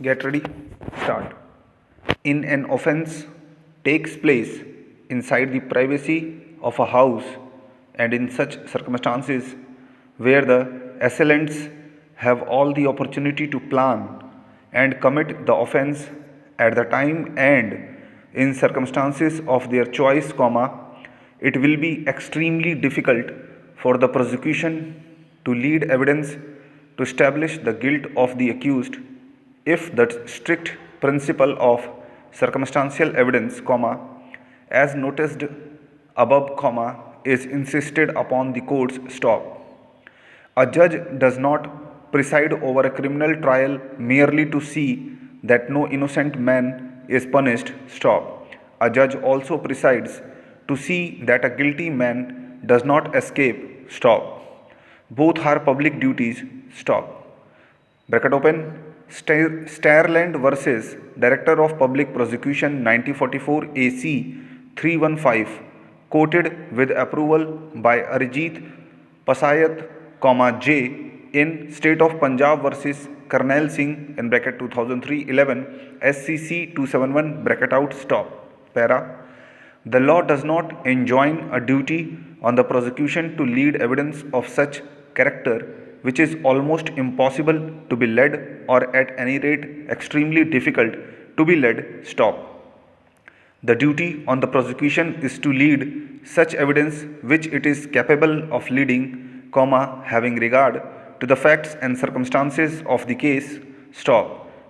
Get ready, start. In an offence takes place inside the privacy of a house, and in such circumstances where the assailants have all the opportunity to plan and commit the offence at the time and in circumstances of their choice, it will be extremely difficult for the prosecution to lead evidence to establish the guilt of the accused if the strict principle of circumstantial evidence, as noticed above, is insisted upon the courts. A judge does not preside over a criminal trial merely to see that no innocent man is punished. A judge also presides to see that a guilty man does not escape. Both are public duties. Bracket open. Stirland versus Director of Public Prosecution 1944 AC 315, quoted with approval by Arijit Pasayat, J in State of Punjab versus Karnail Singh in bracket 2003-11 SCC 271 bracket out. Para. The law does not enjoin a duty on the prosecution to lead evidence of such character which is almost impossible to be led or at any rate extremely difficult to be led. The duty on the prosecution is to lead such evidence which it is capable of leading, having regard to the facts and circumstances of the case.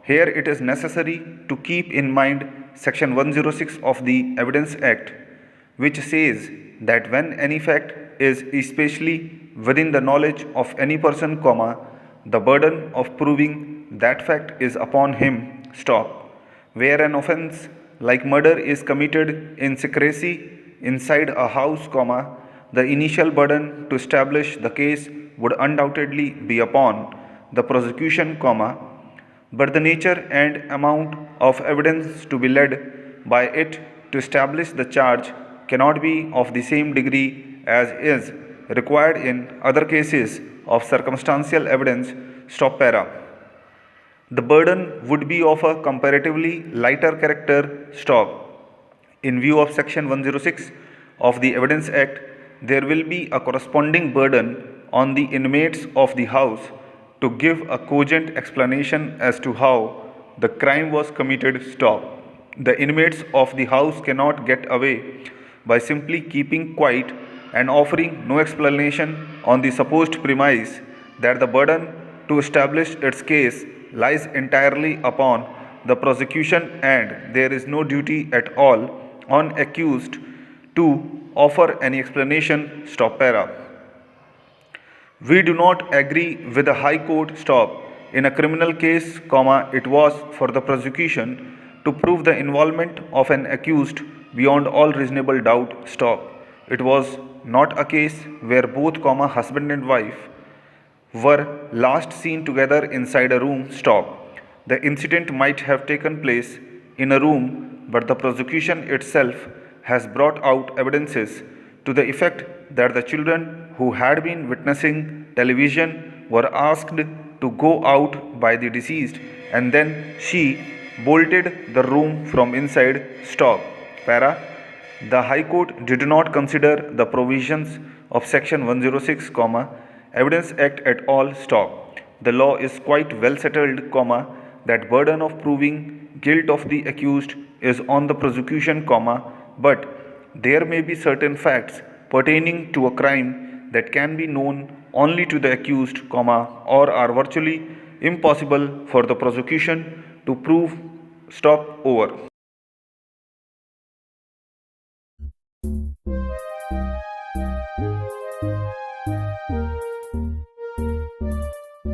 Here it is necessary to keep in mind section 106 of the Evidence Act, which says that when any fact is especially within the knowledge of any person, the burden of proving that fact is upon him. Where an offence like murder is committed in secrecy inside a house, the initial burden to establish the case would undoubtedly be upon the prosecution, but the nature and amount of evidence to be led by it to establish the charge cannot be of the same degree as is required in other cases of circumstantial evidence. Para. The burden would be of a comparatively lighter character. In view of section 106 of the Evidence Act, there will be a corresponding burden on the inmates of the house to give a cogent explanation as to how the crime was committed. The inmates of the house cannot get away by simply keeping quiet and offering no explanation on the supposed premise that the burden to establish its case lies entirely upon the prosecution and there is no duty at all on accused to offer any explanation. Para. We do not agree with the High Court. In a criminal case, it was for the prosecution to prove the involvement of an accused beyond all reasonable doubt. It was not a case where both, husband and wife were last seen together inside a room. The incident might have taken place in a room, but the prosecution itself has brought out evidences to the effect that the children who had been witnessing television were asked to go out by the deceased and then she bolted the room from inside. Para. The High Court did not consider the provisions of section 106, Evidence Act at all. The law is quite well settled, that burden of proving guilt of the accused is on the prosecution, but there may be certain facts pertaining to a crime that can be known only to the accused, or are virtually impossible for the prosecution to prove. Over.